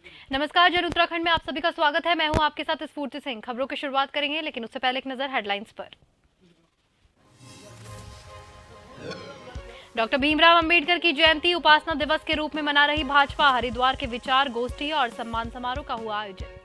नमस्कार, जन उत्तराखंड में आप सभी का स्वागत है। मैं हूं आपके साथ स्फूर्ति सिंह। खबरों की शुरुआत करेंगे, लेकिन उससे पहले एक नजर हेडलाइंस पर। डॉक्टर भीमराव अंबेडकर की जयंती उपासना दिवस के रूप में मना रही भाजपा। हरिद्वार के विचार गोष्ठी और सम्मान समारोह का हुआ आयोजन।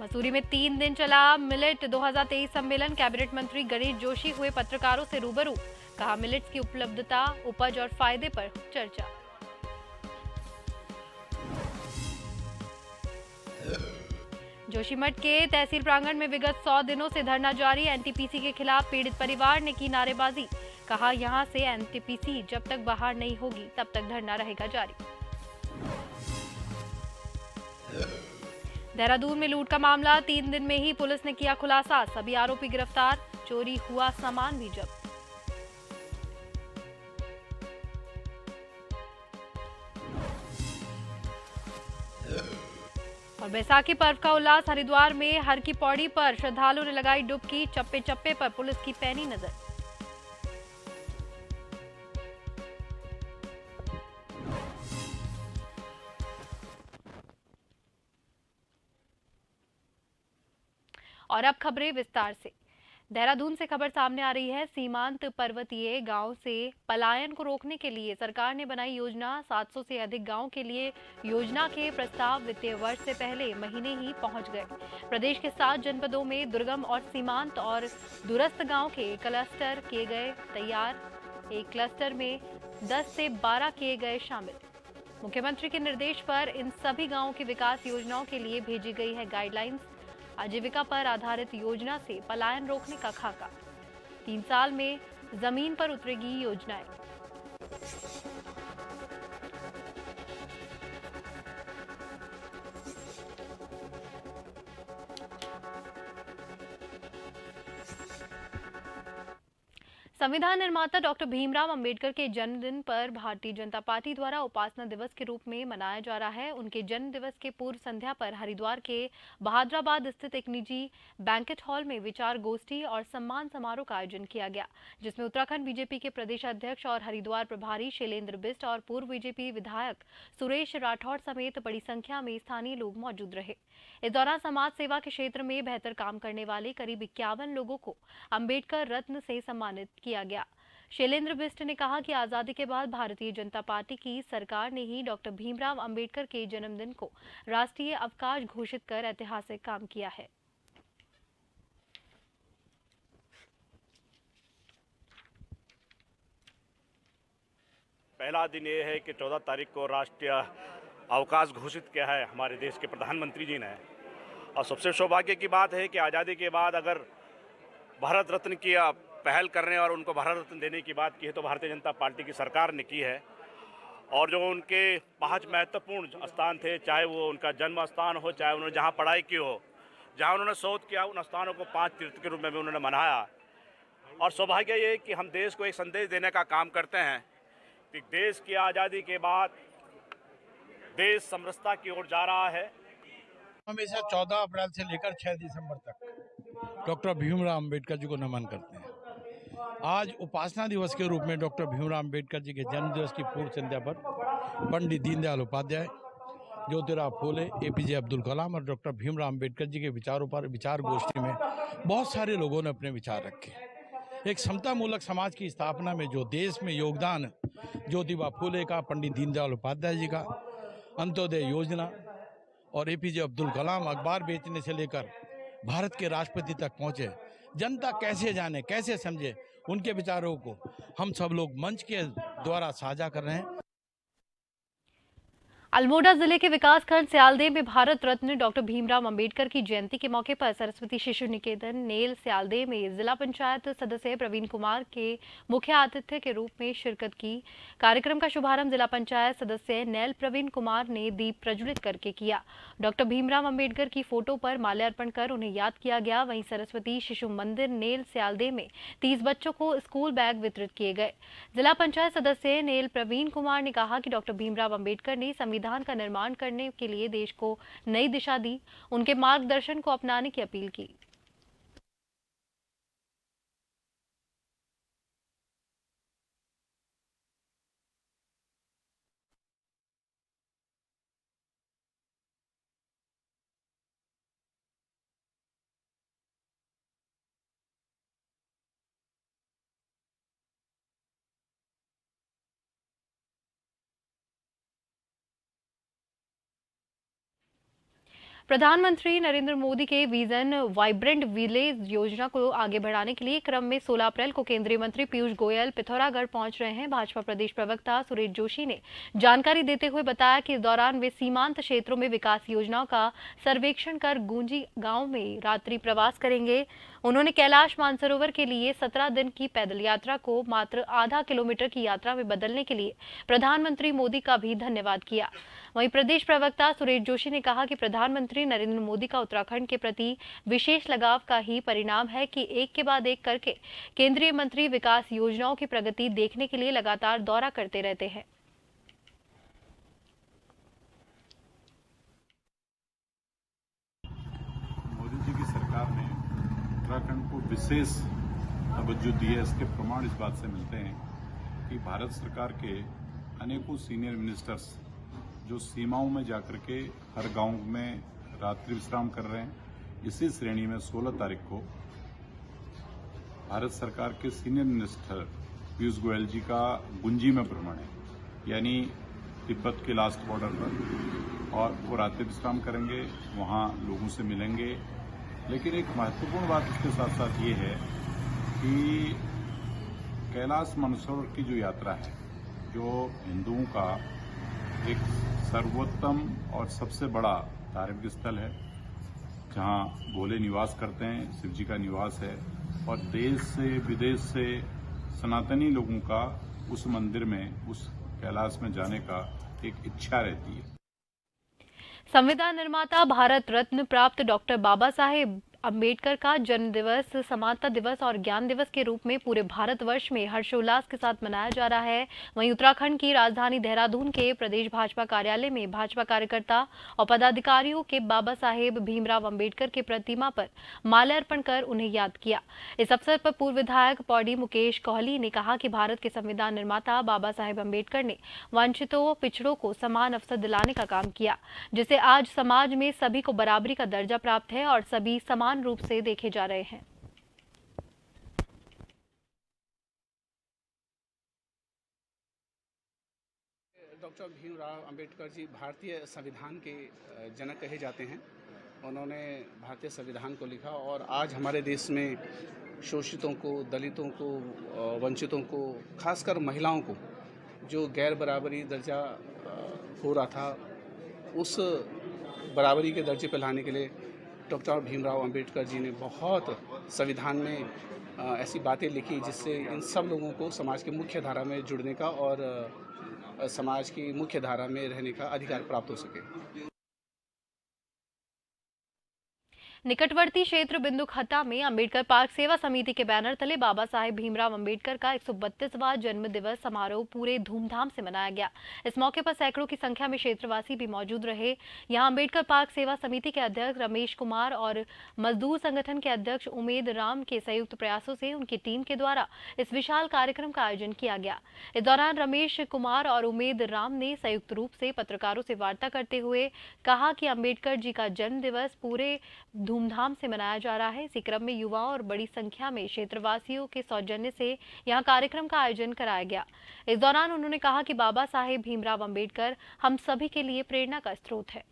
मसूरी में 3 दिन चला मिलेट 2023 सम्मेलन। कैबिनेट मंत्री गणेश जोशी हुए पत्रकारों से रूबरू। कहा, मिलेट्स की उपलब्धता, उपज और फायदे पर चर्चा। जोशीमठ के तहसील प्रांगण में विगत 100 दिनों से धरना जारी। एनटीपीसी के खिलाफ पीड़ित परिवार ने की नारेबाजी। कहा, यहां से एनटीपीसी जब तक बाहर नहीं होगी तब तक धरना रहेगा जारी। देहरादून में लूट का मामला, 3 दिन में ही पुलिस ने किया खुलासा। सभी आरोपी गिरफ्तार। चोरी हुआ सामान भी जब्त। और बैसाखी पर्व का उल्लास। हरिद्वार में हर की पौड़ी पर श्रद्धालुओं ने लगाई डुबकी। चप्पे चप्पे पर पुलिस की पैनी नजर। और अब खबरें विस्तार से। देहरादून से खबर सामने आ रही है। सीमांत पर्वतीय गांव से पलायन को रोकने के लिए सरकार ने बनाई योजना। 700 से अधिक गांव के लिए योजना के प्रस्ताव वित्तीय वर्ष से पहले महीने ही पहुंच गए। प्रदेश के 7 जनपदों में दुर्गम और सीमांत और दूरस्थ गांव के क्लस्टर किए गए तैयार। एक क्लस्टर में 10 से 12 किए गए शामिल। मुख्यमंत्री के निर्देश पर इन सभी गांवों की विकास योजनाओं के लिए भेजी गई है गाइडलाइंस। आजीविका पर आधारित योजना से पलायन रोकने का खाका। 3 साल में जमीन पर उतरेगी योजनाएं। संविधान निर्माता डॉक्टर भीमराव अंबेडकर के जन्मदिन पर भारतीय जनता पार्टी द्वारा उपासना दिवस के रूप में मनाया जा रहा है। उनके जन्म दिवस के पूर्व संध्या पर हरिद्वार के बहादुराबाद स्थित एक निजी बैंकेट हॉल में विचार गोष्ठी और सम्मान समारोह का आयोजन किया गया, जिसमें उत्तराखंड बीजेपी के प्रदेश अध्यक्ष और हरिद्वार प्रभारी शैलेंद्र बिष्ट और पूर्व बीजेपी विधायक सुरेश राठौड़ समेत बड़ी संख्या में स्थानीय लोग मौजूद रहे। इस दौरान समाज सेवा के क्षेत्र में बेहतर काम करने वाले करीब 51 लोगों को अंबेडकर रत्न से सम्मानित किया गया। शैलेंद्र बिष्ट ने कहा कि आजादी के बाद भारतीय जनता पार्टी की सरकार ने ही डॉक्टर भीमराव अंबेडकर के जन्मदिन को राष्ट्रीय अवकाश घोषित कर ऐतिहासिक काम किया है। पहला दिन ये है कि 14 तारीख को राष्ट्रीय अवकाश घोषित किया है हमारे देश के प्रधानमंत्री जी ने। और सबसे सौभाग्य की बात है कि आज़ादी के बाद अगर भारत रत्न की पहल करने और उनको भारत रत्न देने की बात की है तो भारतीय जनता पार्टी की सरकार ने की है। और जो उनके 5 महत्वपूर्ण स्थान थे, चाहे वो उनका जन्म स्थान हो, चाहे उन्होंने जहाँ पढ़ाई की हो, जहाँ उन्होंने शोध किया, उन स्थानों को 5 तीर्थ के रूप में भी उन्होंने मनाया। और सौभाग्य ये कि हम देश को एक संदेश देने का काम करते हैं कि देश की आज़ादी के बाद देश समरसता की ओर जा रहा है। हमेशा 14 अप्रैल से लेकर 6 दिसंबर तक डॉक्टर भीमराव अंबेडकर जी को नमन करते हैं। आज उपासना दिवस के रूप में डॉक्टर भीमराव अंबेडकर जी के जन्म दिवस की पूर्व संध्या पर पंडित दीनदयाल उपाध्याय, ज्योतिराव फूले, एपीजे अब्दुल कलाम और डॉक्टर भीमराव अंबेडकर जी के विचारों पर विचार गोष्ठी में बहुत सारे लोगों ने अपने विचार रखे। एक समतामूलक समाज की स्थापना में जो देश में योगदान ज्योतिबा फूले का, पंडित दीनदयाल उपाध्याय जी का, अंत्योदय योजना और एपीजे अब्दुल कलाम अखबार बेचने से लेकर भारत के राष्ट्रपति तक पहुंचे। जनता कैसे जाने, कैसे समझे उनके विचारों को हम सब लोग मंच के द्वारा साझा कर रहे हैं। अल्मोड़ा जिले के विकासखंड स्यालदेव में भारत रत्न डॉक्टर भीमराव अंबेडकर की जयंती के मौके पर सरस्वती शिशु निकेतन नेल स्यालदेव में जिला पंचायत सदस्य प्रवीण कुमार के मुख्य आतिथ्य के रूप में शिरकत की। कार्यक्रम का शुभारंभ जिला पंचायत सदस्य नेल प्रवीण कुमार ने दीप प्रज्वलित करके किया। डॉक्टर भीमराव अंबेडकर की फोटो पर माल्यार्पण कर उन्हें याद किया गया। वहीं सरस्वती शिशु मंदिर नेल स्यालदेव में 30 बच्चों को स्कूल बैग वितरित किए गए। जिला पंचायत सदस्य नेल प्रवीण कुमार ने कहा कि डॉक्टर भीमराव अंबेडकर ने संविधान का निर्माण करने के लिए देश को नई दिशा दी। उनके मार्गदर्शन को अपनाने की अपील की। प्रधानमंत्री नरेंद्र मोदी के विजन वाइब्रेंट विलेज योजना को आगे बढ़ाने के लिए क्रम में 16 अप्रैल को केंद्रीय मंत्री पीयूष गोयल पिथौरागढ़ पहुंच रहे हैं। भाजपा प्रदेश प्रवक्ता सुरेश जोशी ने जानकारी देते हुए बताया कि इस दौरान वे सीमांत क्षेत्रों में विकास योजनाओं का सर्वेक्षण कर गूंजी गांव में रात्रि प्रवास करेंगे। उन्होंने कैलाश मानसरोवर के लिए 17 दिन की पैदल यात्रा को मात्र आधा किलोमीटर की यात्रा में बदलने के लिए प्रधानमंत्री मोदी का भी धन्यवाद किया। वहीं प्रदेश प्रवक्ता सुरेश जोशी ने कहा कि प्रधानमंत्री नरेंद्र मोदी का उत्तराखंड के प्रति विशेष लगाव का ही परिणाम है कि एक के बाद एक करके केंद्रीय मंत्री विकास योजनाओं की प्रगति देखने के लिए लगातार दौरा करते रहते हैं। मोदी जी की सरकार ने उत्तराखंड को विशेष तवज्जो दी है। इसके प्रमाण इस बात से मिलते हैं कि भारत सरकार के अनेकों सीनियर मिनिस्टर्स जो सीमाओं में जाकर के हर गांव में रात्रि विश्राम कर रहे हैं। इसी श्रेणी में 16 तारीख को भारत सरकार के सीनियर मिनिस्टर पीयूष गोयल जी का गुंजी में भ्रमण है, यानी तिब्बत के लास्ट बॉर्डर पर, और वो रात्रि विश्राम करेंगे, वहां लोगों से मिलेंगे। लेकिन एक महत्वपूर्ण बात इसके साथ साथ ये है कि कैलाश मानसरोवर की जो यात्रा है, जो हिंदुओं का एक सर्वोत्तम और सबसे बड़ा धार्मिक स्थल है, जहां भोले निवास करते हैं, शिव जी का निवास है, और देश से विदेश से सनातनी लोगों का उस मंदिर में, उस कैलाश में जाने का एक इच्छा रहती है। संविधान निर्माता भारत रत्न प्राप्त डॉक्टर बाबा साहेब अंबेडकर का जन्म दिवस, समानता दिवस और ज्ञान दिवस के रूप में पूरे भारतवर्ष में हर्षोल्लास के साथ मनाया जा रहा है। वहीं उत्तराखंड की राजधानी देहरादून के प्रदेश भाजपा कार्यालय में भाजपा कार्यकर्ता और पदाधिकारियों के बाबा साहेब भीमराव अंबेडकर के प्रतिमा पर माल्यार्पण कर उन्हें याद किया। इस अवसर पर पूर्व विधायक पौड़ी मुकेश कोहली ने कहा कि भारत के संविधान निर्माता बाबा साहेब अंबेडकर ने वंचितों, पिछड़ों को समान अवसर दिलाने का काम किया, जिससे आज समाज में सभी को बराबरी का दर्जा प्राप्त है और सभी समान रूप से देखे जा रहे हैं। डॉक्टर भीमराव अंबेडकर जी भारतीय संविधान के जनक कहे जाते हैं। उन्होंने भारतीय संविधान को लिखा और आज हमारे देश में शोषितों को, दलितों को, वंचितों को, खासकर महिलाओं को जो गैर बराबरी दर्जा हो रहा था, उस बराबरी के दर्जे पर लाने के लिए डॉक्टर भीमराव अंबेडकर जी ने बहुत संविधान में ऐसी बातें लिखी जिससे इन सब लोगों को समाज की मुख्य धारा में जुड़ने का और समाज की मुख्य धारा में रहने का अधिकार प्राप्त हो सके। निकटवर्ती क्षेत्र बिंदुखत्ता में अंबेडकर पार्क सेवा समिति के बैनर तले बाबा साहेब भीमराव अंबेडकर का 132वां जन्म दिवस समारोह पूरे धूमधाम से मनाया गया। इस मौके पर सैकड़ों की संख्या में क्षेत्रवासी भी मौजूद रहे। यहां अंबेडकर पार्क सेवा समिति के अध्यक्ष रमेश कुमार और मजदूर संगठन के अध्यक्ष उमेद राम के संयुक्त प्रयासों से उनकी टीम के द्वारा इस विशाल कार्यक्रम का आयोजन किया गया। इस दौरान रमेश कुमार और उमेद राम ने संयुक्त रूप से पत्रकारों से वार्ता करते हुए कहा कि अंबेडकर जी का जन्म दिवस पूरे धूमधाम से मनाया जा रहा है। इसी क्रम में युवाओं और बड़ी संख्या में क्षेत्रवासियों के सौजन्य से यहां कार्यक्रम का आयोजन कराया गया। इस दौरान उन्होंने कहा कि बाबा साहेब भीमराव अंबेडकर हम सभी के लिए प्रेरणा का स्रोत है।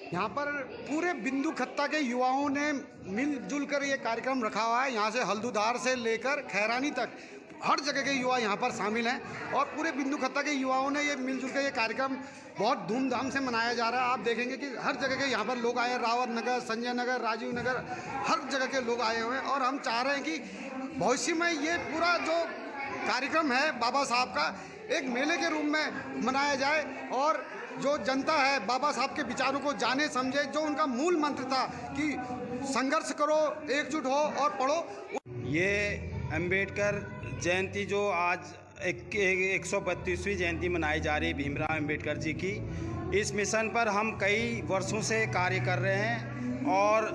यहाँ पर पूरे बिंदुखत्ता के युवाओं ने मिलजुल कर ये कार्यक्रम रखा हुआ है। यहाँ से हल्दुधार से लेकर खैरानी तक हर जगह के युवा यहाँ पर शामिल हैं और पूरे बिंदुखत्ता के युवाओं ने ये मिलजुल कर ये कार्यक्रम बहुत धूमधाम से मनाया जा रहा है। आप देखेंगे कि हर जगह के यहाँ पर लोग आए हैं, रावत नगर, संजय नगर, राजीव नगर, हर जगह के लोग आए हुए हैं और हम चाह रहे हैं कि भविष्य में ये पूरा जो कार्यक्रम है बाबा साहब का एक मेले के रूप में मनाया जाए और जो जनता है बाबा साहब के विचारों को जाने समझे। जो उनका मूल मंत्र था कि संघर्ष करो, एकजुट हो और पढ़ो। ये अंबेडकर जयंती जो आज 132वीं जयंती मनाई जा रही है भीमराव अंबेडकर जी की, इस मिशन पर हम कई वर्षों से कार्य कर रहे हैं और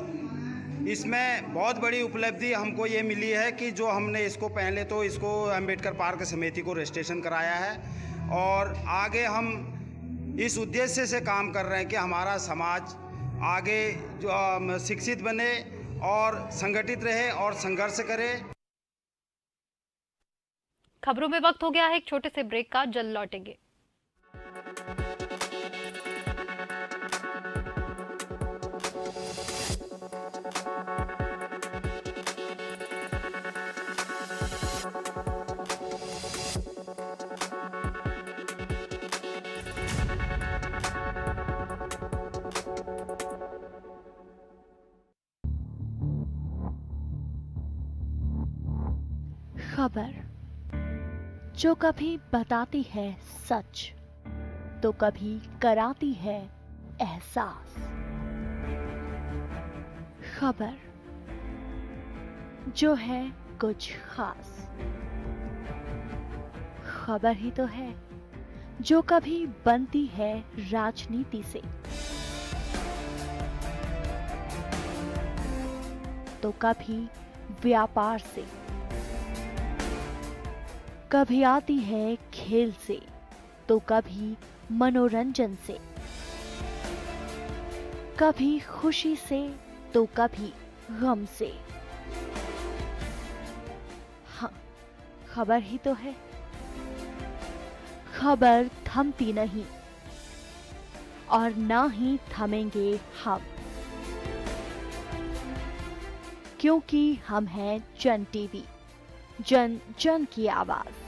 इसमें बहुत बड़ी उपलब्धि हमको ये मिली है कि जो हमने इसको पहले तो इसको अंबेडकर पार्क समिति को रजिस्ट्रेशन कराया है और आगे हम इस उद्देश्य से काम कर रहे हैं कि हमारा समाज आगे जो शिक्षित बने और संगठित रहे और संघर्ष करे। खबरों में वक्त हो गया है एक छोटे से ब्रेक का, जल्द लौटेंगे। खबर जो कभी बताती है सच तो कभी कराती है एहसास। खबर जो है कुछ खास। खबर ही तो है जो कभी बनती है राजनीति से तो कभी व्यापार से, कभी आती है खेल से तो कभी मनोरंजन से, कभी खुशी से तो कभी गम से। हाँ, खबर ही तो है। खबर थमती नहीं और ना ही थमेंगे हम, क्योंकि हम हैं जन टीवी, जन जन की आवाज।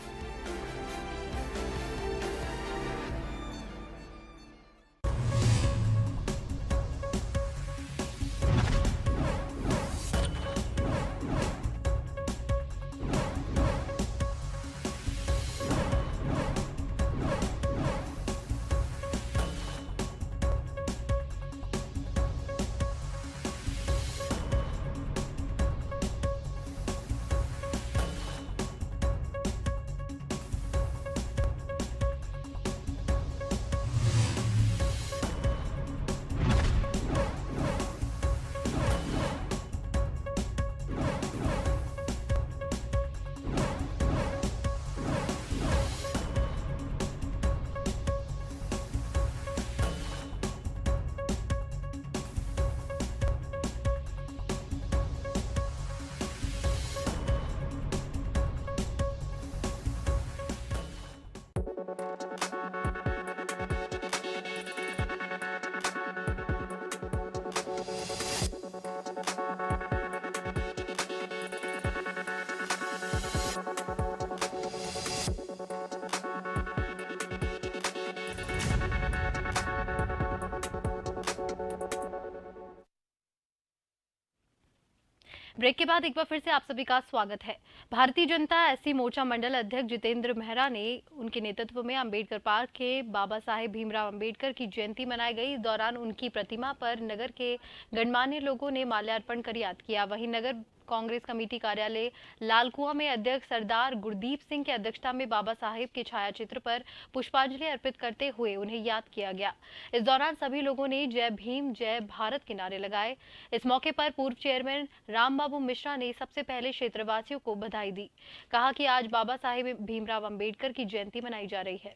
ब्रेक के बाद एक बार फिर से आप सभी का स्वागत है। भारतीय जनता एससी मोर्चा मंडल अध्यक्ष जितेंद्र मेहरा ने उनके नेतृत्व में अंबेडकर पार्क के बाबा साहेब भीमराव अंबेडकर की जयंती मनाई गई। इस दौरान उनकी प्रतिमा पर नगर के गणमान्य लोगों ने माल्यार्पण कर याद किया। वहीं नगर कांग्रेस कमेटी कार्यालय लालकुआं में अध्यक्ष सरदार गुरदीप सिंह की अध्यक्षता में बाबा साहेब के छायाचित्र पर पुष्पांजलि अर्पित करते हुए उन्हें याद किया गया। इस दौरान सभी लोगों ने जय भीम जय भारत के नारे लगाए। इस मौके पर पूर्व चेयरमैन रामबाबू मिश्रा ने सबसे पहले क्षेत्रवासियों को बधाई दी। कहा कि आज बाबा साहेब भीमराव अंबेडकर की जयंती मनाई जा रही है।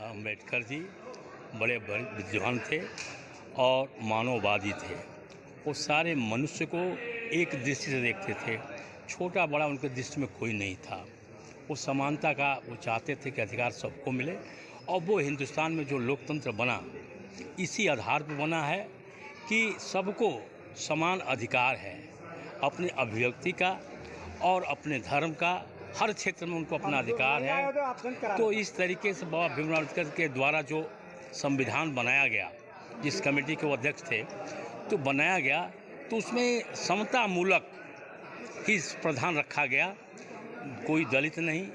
अंबेडकर जी बड़े विद्वान थे और मानववादी थे। वो सारे मनुष्य को एक दृष्टि से देखते थे, छोटा बड़ा उनके दृष्टि में कोई नहीं था। वो समानता का वो चाहते थे कि अधिकार सबको मिले, और वो हिंदुस्तान में जो लोकतंत्र बना इसी आधार पर बना है कि सबको समान अधिकार है अपनी अभिव्यक्ति का और अपने धर्म का। हर क्षेत्र में उनको अपना अधिकार है। तो इस तरीके से बाबा भीमराव अम्बेडकर के द्वारा जो संविधान बनाया गया, जिस कमेटी के वो अध्यक्ष थे, तो बनाया गया तो उसमें समता मूलक ही प्रधान रखा गया। कोई दलित नहीं,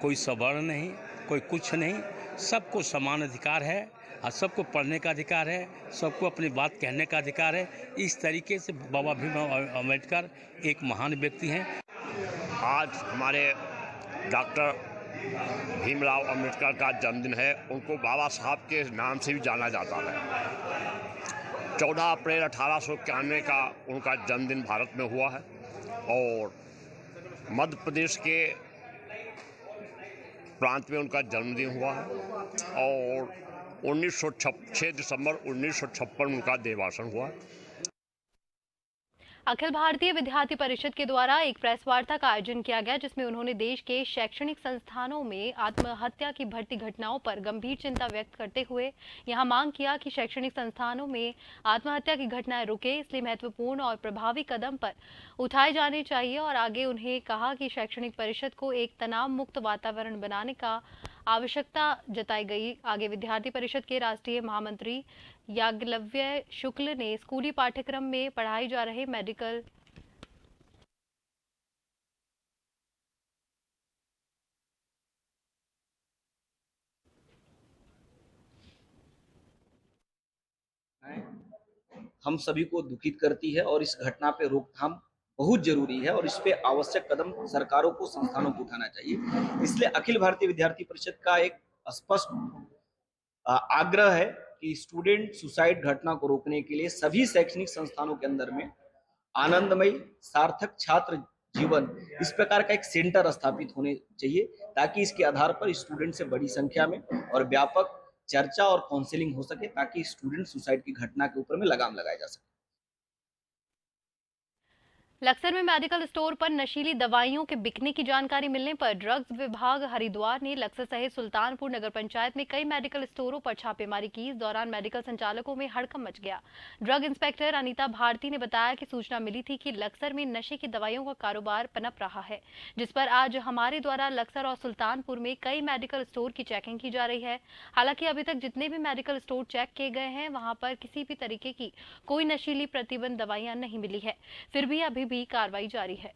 कोई सवर्ण नहीं, कोई कुछ नहीं, सबको समान अधिकार है और सबको पढ़ने का अधिकार है, सबको अपनी बात कहने का अधिकार है। इस तरीके से बाबा भीमराव अम्बेडकर एक महान व्यक्ति हैं। आज हमारे डॉक्टर भीमराव अम्बेडकर का जन्मदिन है। उनको बाबा साहब के नाम से भी जाना जाता है। 14 अप्रैल 1891 का उनका जन्मदिन भारत में हुआ है और मध्य प्रदेश के प्रांत में उनका जन्मदिन हुआ है और 6 दिसंबर 1956 में उनका देवासन हुआ। अखिल भारतीय विद्यार्थी परिषद के द्वारा एक प्रेस वार्ता का आयोजन किया गया, जिसमें उन्होंने देश के शैक्षणिक संस्थानों में आत्महत्या की बढ़ती घटनाओं पर गंभीर चिंता व्यक्त करते हुए यहां मांग किया कि शैक्षणिक संस्थानों में आत्महत्या की घटनाएं रुके, इसलिए महत्वपूर्ण और प्रभावी कदम पर उठाए जाने चाहिए। और आगे उन्हें कहा कि शैक्षणिक परिषद को एक तनाव मुक्त वातावरण बनाने का आवश्यकता जताई गई। आगे विद्यार्थी परिषद के राष्ट्रीय महामंत्री याज्ञवल्क्य शुक्ल ने स्कूली पाठ्यक्रम में पढ़ाई जा रहे मेडिकल हम सभी को दुखित करती है और इस घटना पे रोकथाम बहुत जरूरी है और इस पे आवश्यक कदम सरकारों को, संस्थानों को उठाना चाहिए। इसलिए अखिल भारतीय विद्यार्थी परिषद का एक स्पष्ट आग्रह है कि स्टूडेंट सुसाइड घटना को रोकने के लिए सभी शैक्षणिक संस्थानों के अंदर में आनंदमयी सार्थक छात्र जीवन इस प्रकार का एक सेंटर स्थापित होने चाहिए, ताकि इसके आधार पर स्टूडेंट से बड़ी संख्या में और व्यापक चर्चा और काउंसलिंग हो सके, ताकि स्टूडेंट सुसाइड की घटना के ऊपर में लगाम लगाया जा सके। लक्सर में मेडिकल स्टोर पर नशीली दवाइयों के बिकने की जानकारी मिलने पर ड्रग्स विभाग हरिद्वार ने लक्सर सहित सुल्तानपुर नगर पंचायत में कई मेडिकल स्टोरों पर छापेमारी की। इस दौरान मेडिकल संचालकों में हड़कंप मच गया। ड्रग इंस्पेक्टर अनीता भारती ने बताया कि सूचना मिली थी कि लक्सर में नशे की दवाइयों का कारोबार पनप रहा है, जिस पर आज हमारे द्वारा लक्सर और सुल्तानपुर में कई मेडिकल स्टोर की चेकिंग की जा रही है। हालांकि अभी तक जितने भी मेडिकल स्टोर चेक किए गए हैं, वहां पर किसी भी तरीके की कोई नशीली प्रतिबंध दवाइयां नहीं मिली है। फिर भी अभी भी कार्रवाई जारी है।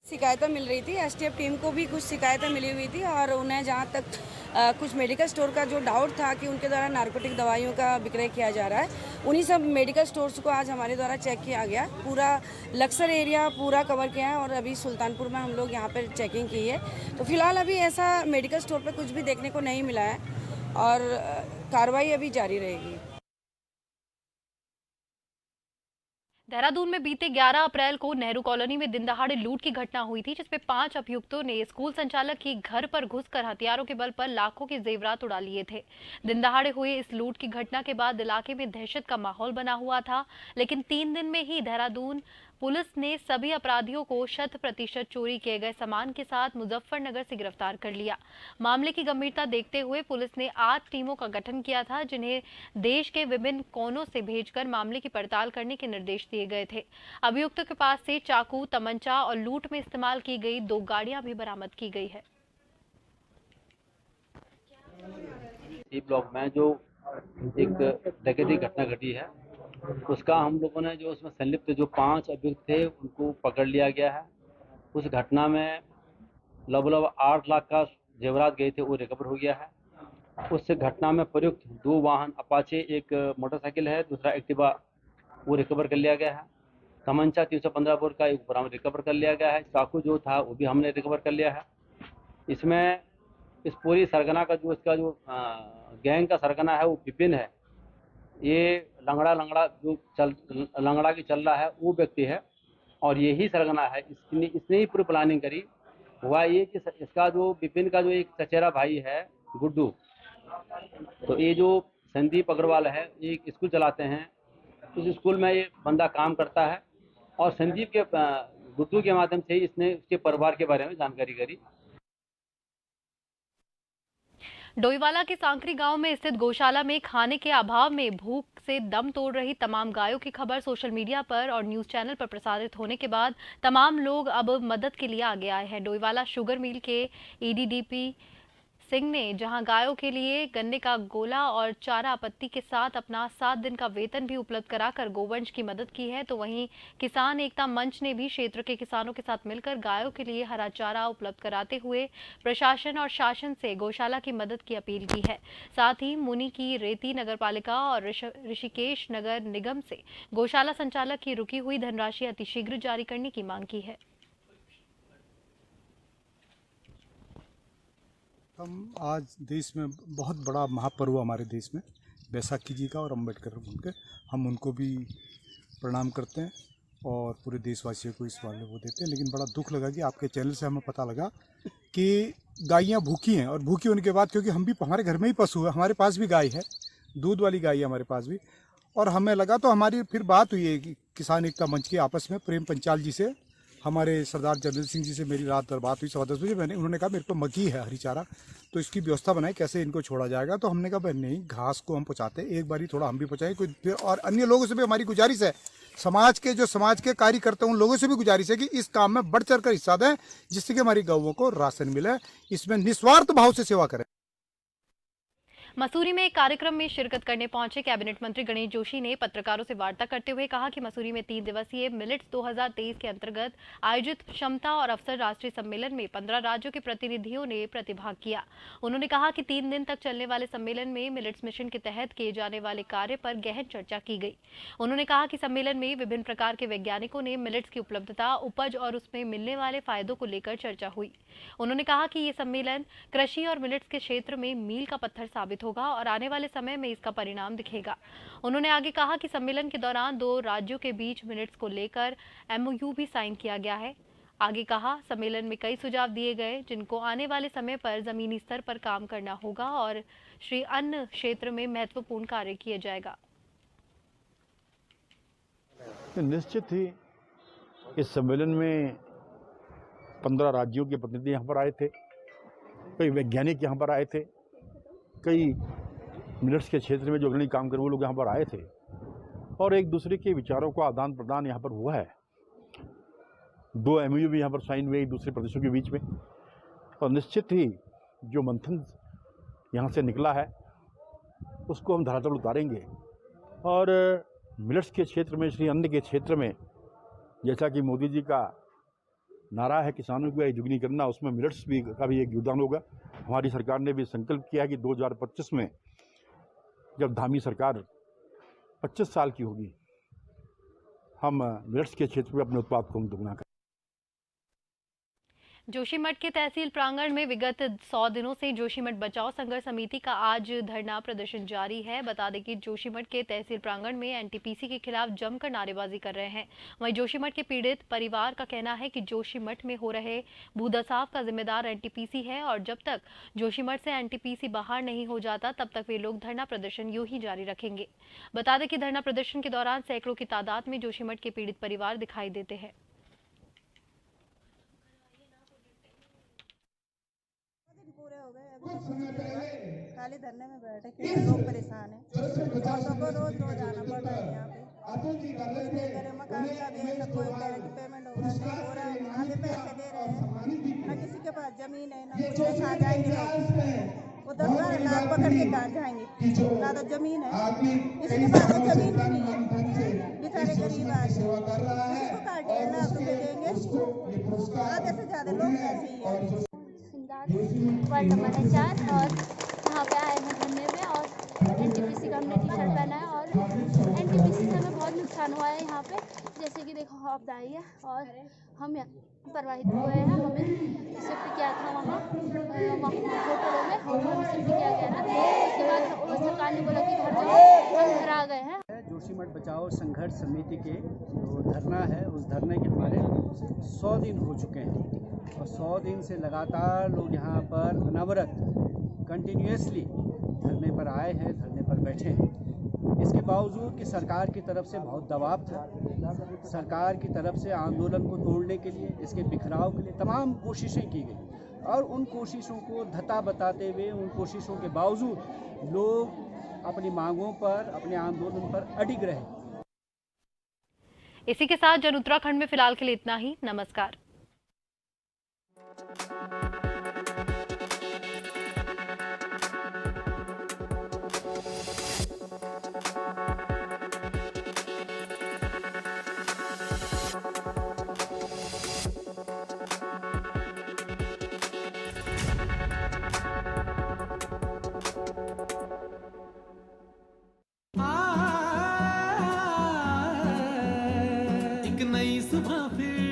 शिकायतें मिल रही थी, एसटीएफ टीम को भी कुछ शिकायतें मिली हुई थी और उन्हें जहां तक कुछ मेडिकल स्टोर का जो डाउट था कि उनके द्वारा नारकोटिक दवाइयों का विक्रय किया जा रहा है, उन्हीं सब मेडिकल स्टोर्स को आज हमारे द्वारा चेक किया गया। पूरा लक्सर एरिया पूरा कवर किया है और अभी सुल्तानपुर में हम लोग यहाँ पर चेकिंग की है। तो फिलहाल अभी ऐसा मेडिकल स्टोर पर कुछ भी देखने को नहीं मिला है और कार्रवाई अभी जारी रहेगी। देहरादून में बीते 11 अप्रैल को नेहरू कॉलोनी में दिन दहाड़े लूट की घटना हुई थी, जिसमें 5 अभियुक्तों ने स्कूल संचालक के घर पर घुसकर हथियारों के बल पर लाखों के जेवरात उड़ा लिए थे। दिन दहाड़े हुए इस लूट की घटना के बाद इलाके में दहशत का माहौल बना हुआ था, लेकिन 3 दिन में ही देहरादून पुलिस ने सभी अपराधियों को 100% चोरी किए गए सामान के साथ मुजफ्फरनगर से गिरफ्तार कर लिया। मामले की गंभीरता देखते हुए पुलिस ने 8 टीमों का गठन किया था, जिन्हें देश के विभिन्न कोनों से भेजकर मामले की पड़ताल करने के निर्देश दिए गए थे। अभियुक्तों के पास से चाकू, तमंचा और लूट में इस्तेमाल की गई 2 गाड़ियां भी बरामद की गई है। इस ब्लॉक में जो एक डकैती घटना घटी है, उसका हम लोगों ने जो उसमें संलिप्त जो 5 अभियुक्त थे उनको पकड़ लिया गया है। उस घटना में लगभग 8 लाख का जेवरात गए थे, वो रिकवर हो गया है। उस घटना में प्रयुक्त 2 वाहन अपाचे, एक मोटरसाइकिल है, दूसरा एक्टिवा, वो रिकवर कर लिया गया है। तमंचा 315 बोर का एक बरामद रिकवर कर लिया गया है। चाकू जो था वो भी हमने रिकवर कर लिया है। इसमें इस पूरी सरगना का जो इसका जो गैंग का सरगना है वो विपिन है। ये लंगड़ा जो लंगड़ा की चल रहा है वो व्यक्ति है और यही सरगना है। इसने ही पूरी प्लानिंग करी। हुआ ये कि इसका जो विपिन का जो एक चचेरा भाई है गुड्डू, तो ये जो संदीप अग्रवाल है, ये एक स्कूल चलाते हैं। उस स्कूल में ये बंदा काम करता है और संदीप के गुड्डू के माध्यम से ही इसने उसके परिवार के बारे में जानकारी करी। डोईवाला के सांकरी गांव में स्थित गौशाला में खाने के अभाव में भूख से दम तोड़ रही तमाम गायों की खबर सोशल मीडिया पर और न्यूज चैनल पर प्रसारित होने के बाद तमाम लोग अब मदद के लिए आगे आए हैं। डोईवाला शुगर मिल के ईडीडीपी सिंह ने जहां गायों के लिए गन्ने का गोला और चारा आपत्ति के साथ अपना 7 दिन का वेतन भी उपलब्ध कराकर गोवंश की मदद की है, तो वहीं किसान एकता मंच ने भी क्षेत्र के किसानों के साथ मिलकर गायों के लिए हरा चारा उपलब्ध कराते हुए प्रशासन और शासन से गौशाला की मदद की अपील की है। साथ ही मुनि की रेती नगरपालिका और ऋषिकेश नगर निगम से गौशाला संचालक की रुकी हुई धनराशि अतिशीघ्र जारी करने की मांग की है। हम आज देश में बहुत बड़ा महापर्व हमारे देश में बैसाखी जी का और अम्बेडकर उनके, हम उनको भी प्रणाम करते हैं और पूरे देशवासियों को इस वाले वो देते हैं। लेकिन बड़ा दुख लगा कि आपके चैनल से हमें पता लगा कि गायें भूखी हैं, और भूखी होने के बाद, क्योंकि हम भी, हमारे घर में ही पशु है, हमारे पास भी गाय है, दूध वाली गाय है हमारे पास भी, और हमें लगा, तो हमारी फिर बात हुई है कि किसान एकता मंच की आपस में प्रेम पंचाल जी से, हमारे सरदार जर्नल सिंह जी से मेरी रात बात हुई 10:15 बजे। उन्होंने कहा मेरे को मक्की है हरी चारा, तो इसकी व्यवस्था बनाए, कैसे इनको छोड़ा जाएगा। तो हमने कहा भाई नहीं, घास को हम पहुँचाते, एक बारी थोड़ा हम भी पहुँचाएं कोई फिर, और अन्य लोगों से भी हमारी गुजारिश है, समाज के कार्य करते हैं उन लोगों से भी गुजारिश है कि इस काम में बढ़ चढ़ कर हिस्सा दें, जिससे कि हमारी गौओं को राशन मिले, इसमें निस्वार्थ भाव से सेवा करें। मसूरी में एक कार्यक्रम में शिरकत करने पहुंचे कैबिनेट मंत्री गणेश जोशी ने पत्रकारों से वार्ता करते हुए कहा कि मसूरी में 3 दिवसीय मिलेट्स 2023 के अंतर्गत आयोजित क्षमता और अवसर राष्ट्रीय सम्मेलन में 15 राज्यों के प्रतिनिधियों ने प्रतिभाग किया। उन्होंने कहा कि 3 दिन तक चलने वाले सम्मेलन में मिलेट्स मिशन के तहत किए जाने वाले कार्य पर गहन चर्चा की गई। उन्होंने कहा कि सम्मेलन में विभिन्न प्रकार के वैज्ञानिकों ने मिलेट्स की उपलब्धता, उपज और उसमें मिलने वाले फायदों को लेकर चर्चा हुई। उन्होंने कहा कि ये सम्मेलन कृषि और मिलेट्स के क्षेत्र में मील का पत्थर साबित होगा और आने वाले समय में इसका परिणाम दिखेगा। उन्होंने आगे कहा कि सम्मेलन के दौरान 2 राज्यों के बीच मिलेट्स को लेकर MOU भी साइन किया गया है। आगे कहा सम्मेलन में कई सुझाव दिए गए जिनको आने वाले समय पर जमीनी स्तर पर काम करना होगा और श्री अन्न क्षेत्र में महत्वपूर्ण कार्य किया जाएगा। निश्चित ही इस सम्मेलन में 15 राज्यों के प्रतिनिधि यहाँ पर आए थे, कई वैज्ञानिक यहाँ पर आए थे, कई मिनट्स के क्षेत्र में जो अग्रणी काम कर वो लोग यहाँ पर आए थे, और एक दूसरे के विचारों का आदान प्रदान यहाँ पर हुआ है। 2 MOU भी यहाँ पर साइन हुए एक दूसरे प्रदेशों के बीच में, और निश्चित ही जो मंथन यहाँ से निकला है उसको हम धरातल उतारेंगे। और मिलेट्स के क्षेत्र में, श्री अन्न के क्षेत्र में, जैसा कि मोदी जी का नारा है किसानों की आय दुगनी करना, उसमें मिलेट्स भी का भी एक योगदान होगा। हमारी सरकार ने भी संकल्प किया है कि 2025 में जब धामी सरकार 25 साल की होगी, हम मिलेट्स के क्षेत्र में अपने उत्पाद को हम दोगुना करें। जोशीमठ के तहसील प्रांगण में विगत 100 दिनों से जोशीमठ बचाओ संघर्ष समिति का आज धरना प्रदर्शन जारी है। बता दें कि जोशीमठ के तहसील प्रांगण में NTPC के खिलाफ जमकर नारेबाजी कर रहे हैं। वहीं जोशीमठ के पीड़ित परिवार का कहना है कि जोशीमठ में हो रहे भूदसाव का जिम्मेदार NTPC है और जब तक जोशीमठ से NTPC बाहर नहीं हो जाता तब तक वे लोग धरना प्रदर्शन यूं ही जारी रखेंगे। बता दें कि धरना प्रदर्शन के दौरान सैकड़ों की तादाद में जोशीमठ के पीड़ित परिवार दिखाई देते हैं। पूरे हो गए, अभी खाली धरने में बैठे क्योंकि लोग परेशान हैं और सबको रोज आना पड़ रहा है यहाँ पे। मकान का भी है, सबको गारंटी पेमेंट हो रहा है, आधे पैसे दे रहे हैं, न किसी के पास जमीन है, न कुछ खा जाएंगे लोग, वो 10-12 लाख पकड़ के कहाँ जाएंगे, ना तो जमीन है, किसी के पास तो जमीन भी नहीं है, बेचारे गरीब आदमी, किसी को कहाँ 1.5 लाख रुपए देंगे, आधे से ज्यादा लोग ऐसे ही है। वार्ड नंबर 4 और यहाँ पे आए हैं घूमने में और NTPC का हमने टी-शर्ट पहना है और NTPC से हमें बहुत नुकसान हुआ है यहाँ पे, जैसे कि देखो आपदा आई है और हम प्रभावित हुए हैं। हमें शिफ्ट किया था वहाँ होटलों में, हमें शिफ्ट किया गया था, उसके बाद सरकार ने बोला कि घर जाओ, हम घर आ गए हैं। जोशीमठ बचाओ संघर्ष समिति के जो धरना है, उस धरने के हमारे 100 दिन हो चुके हैं और 100 दिन से लगातार लोग यहाँ पर अनवरत कंटिन्यूसली धरने पर आए हैं, धरने पर बैठे हैं। इसके बावजूद कि सरकार की तरफ से बहुत दबाव था, सरकार की तरफ से आंदोलन को तोड़ने के लिए, इसके बिखराव के लिए तमाम कोशिशें की गई और उन कोशिशों को धता बताते हुए, उन कोशिशों के बावजूद लोग अपनी मांगों पर, अपने आंदोलन पर अडिग रहे। इसी के साथ जन उत्तराखंड में फिलहाल के लिए इतना ही। नमस्कार। एक नई सुबह फिर